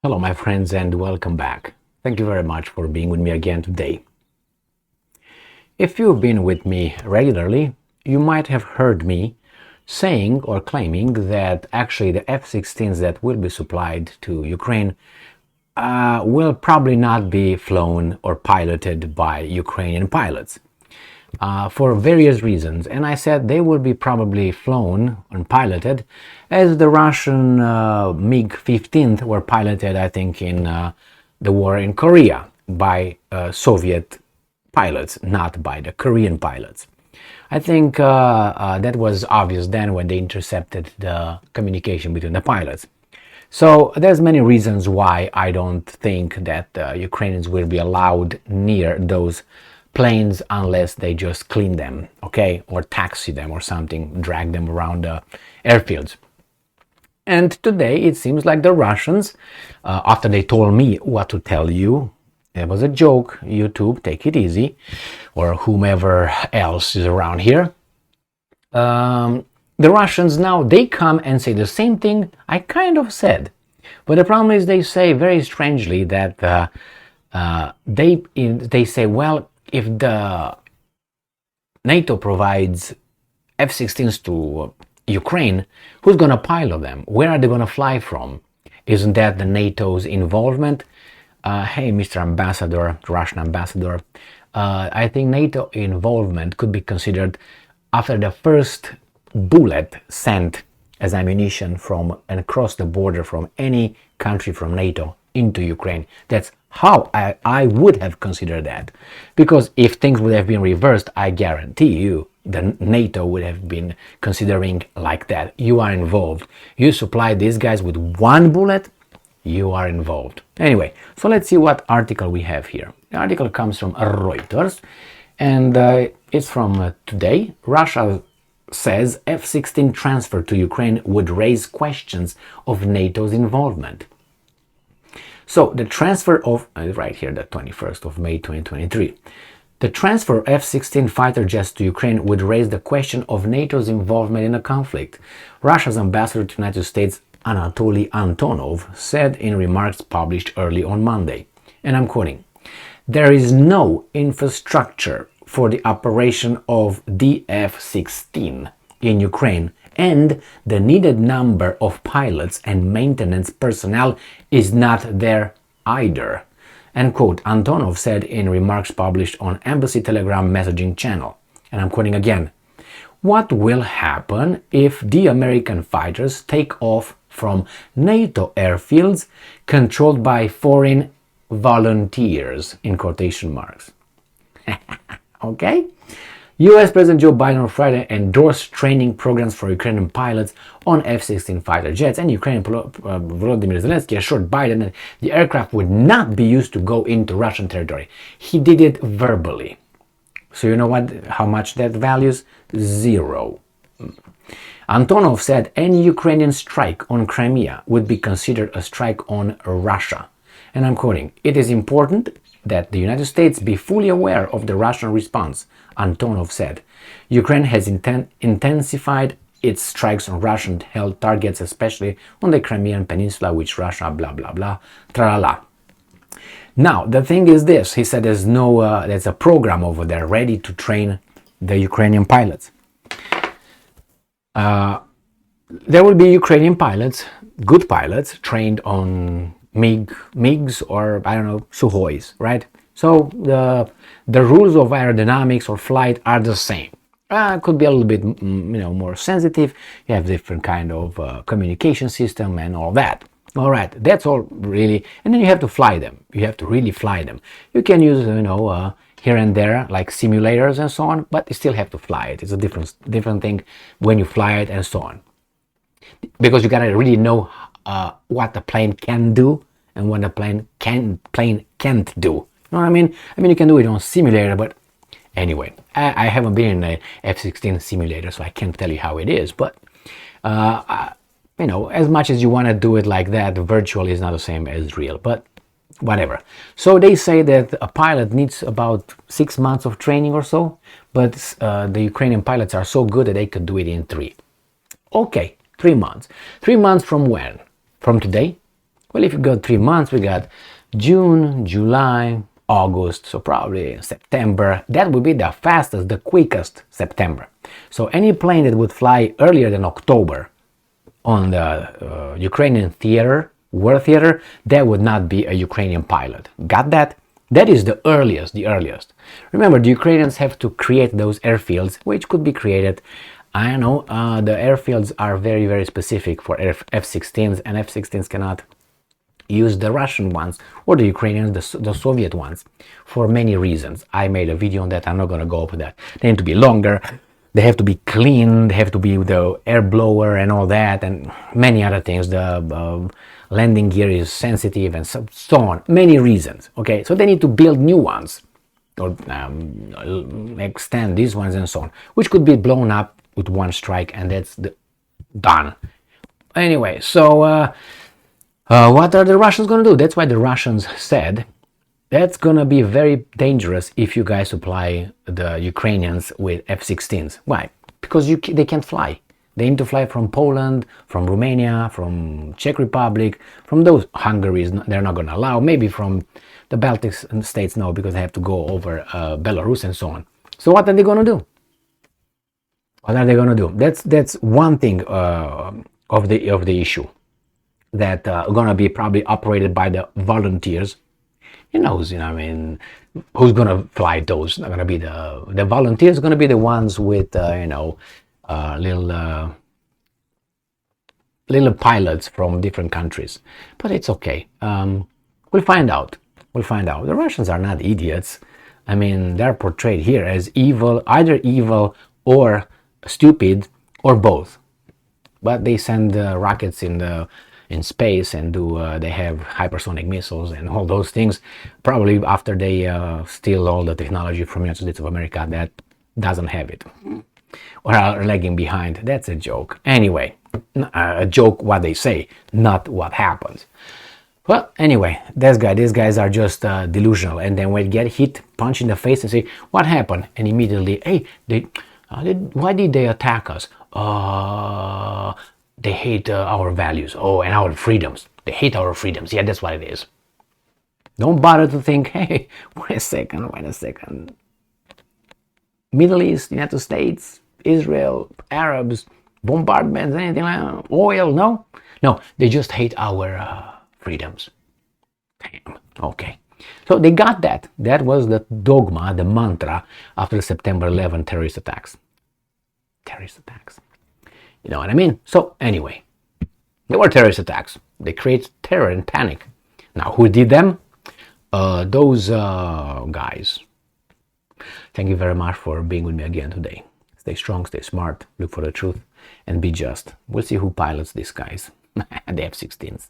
Hello, my friends, and welcome back. Thank you very much for being with me again today. If you've been with me regularly, you might have heard me saying or claiming that actually the F-16s that will be supplied to Ukraine will probably not be flown or piloted by Ukrainian pilots for various reasons. And I said they will be probably flown and piloted as the Russian MiG-15 were piloted, I think, in the war in Korea by Soviet pilots, not by the Korean pilots. I think that was obvious then when they intercepted the communication between the pilots. So there's many reasons why I don't think that Ukrainians will be allowed near those planes unless they just clean them, okay, or taxi them or something, drag them around the airfields. And today it seems like the Russians, after they told me what to tell you, it was a joke, YouTube, take it easy, or whomever else is around here. The Russians now, they come and say the same thing I kind of said. But the problem is they say very strangely that they say, well, if the NATO provides F-16s to Ukraine, who's going to pilot them? Where are they going to fly from? Isn't that the NATO's involvement? Hey, Mr. Ambassador, Russian ambassador, I think NATO involvement could be considered after the first bullet sent as ammunition from and across the border from any country from NATO into Ukraine. That's how I would have considered that. Because if things would have been reversed, I guarantee you the NATO would have been considering like that. You are involved. You supply these guys with one bullet, you are involved. Anyway, so let's see what article we have here. The article comes from Reuters and it's from today. Russia says F-16 transfer to Ukraine would raise questions of NATO's involvement. So the transfer of, right here, the 21st of May 2023, the transfer of F-16 fighter jets to Ukraine would raise the question of NATO's involvement in the conflict. Russia's ambassador to the United States, Anatoly Antonov, said in remarks published early on Monday, and I'm quoting, "There is no infrastructure for the operation of the F-16 in Ukraine, and the needed number of pilots and maintenance personnel is not there either," end quote, Antonov said in remarks published on Embassy Telegram messaging channel. And I'm quoting again, "What will happen if the American fighters take off from NATO airfields controlled by foreign volunteers," in quotation marks. Okay? US President Joe Biden on Friday endorsed training programs for Ukrainian pilots on F-16 fighter jets, and Ukrainian Volodymyr Zelensky assured Biden that the aircraft would not be used to go into Russian territory. He did it verbally. So you know what? How much that values? 0. Antonov said any Ukrainian strike on Crimea would be considered a strike on Russia. And I'm quoting, "It is important that the United States be fully aware of the Russian response," Antonov said. "Ukraine has intensified its strikes on Russian-held targets, especially on the Crimean Peninsula, which Russia blah blah blah, tralala." Now, the thing is this, he said there's a program over there ready to train the Ukrainian pilots. There will be Ukrainian pilots, good pilots, trained on MiGs or, I don't know, Suhois, right? So the rules of aerodynamics or flight are the same. Could be a little bit, more sensitive. You have different kind of communication system and all that. All right, that's all really. And then you have to fly them. You have to really fly them. You can use, here and there, like simulators and so on, but you still have to fly it. It's a different thing when you fly it and so on. Because you gotta really know what the plane can do and what the plane can't do. You know what I mean? I mean, you can do it on simulator, but anyway, I haven't been in a F-16 simulator, so I can't tell you how it is. But as much as you want to do it like that, virtual is not the same as real. But whatever. So they say that a pilot needs about 6 months of training or so, but the Ukrainian pilots are so good that they could do it in 3. Okay, 3 months. 3 months from when? From today? Well, if you got 3 months, we got June, July, August, so probably September. That would be the fastest, the quickest September. So any plane that would fly earlier than October on the Ukrainian theater, war theater, that would not be a Ukrainian pilot. Got that? That is the earliest, the earliest. Remember, the Ukrainians have to create those airfields, which could be created. I know the airfields are very, very specific for F-16s, and F-16s cannot use the Russian ones or the Ukrainians, the Soviet ones, for many reasons. I made a video on that. I'm not going to go over that. They need to be longer. They have to be clean. They have to be with the air blower and all that, and many other things. The landing gear is sensitive and so on. Many reasons. Okay, so they need to build new ones or extend these ones and so on, which could be blown up with one strike, and that's done. Anyway, so what are the Russians going to do? That's why the Russians said that's going to be very dangerous if you guys supply the Ukrainians with F-16s. Why? Because they can't fly. They need to fly from Poland, from Romania, from Czech Republic, from those Hungaries. They're not going to allow. Maybe from the Baltic states, no, because they have to go over Belarus and so on. So what are they going to do? What are they going to do? That's one thing of the issue that going to be probably operated by the volunteers. Who knows, I mean, who's going to fly those? Not going to be the volunteers, going to be the ones with, little pilots from different countries. But it's okay. We'll find out. We'll find out. The Russians are not idiots. I mean, they're portrayed here as evil, either evil or stupid or both. But they send rockets in space and they have hypersonic missiles and all those things, probably after they steal all the technology from the United States of America that doesn't have it or are lagging behind. That's a joke. Anyway, a joke what they say, not what happens. Well, anyway, these guys are just delusional, and then when they get hit, punch in the face and say, what happened? And immediately, hey, why did they attack us? They hate our values, and our freedoms. They hate our freedoms. Yeah, that's what it is. Don't bother to think, hey, wait a second. Middle East, United States, Israel, Arabs, bombardments, anything like that, oil, no? No, they just hate our freedoms. Damn, okay. So they got that. That was the dogma, the mantra after the September 11 terrorist attacks. You know what I mean? So anyway, they were terrorist attacks. They create terror and panic. Now, who did them? Those guys. Thank you very much for being with me again today. Stay strong, stay smart, look for the truth, and be just. We'll see who pilots these guys, the F-16s.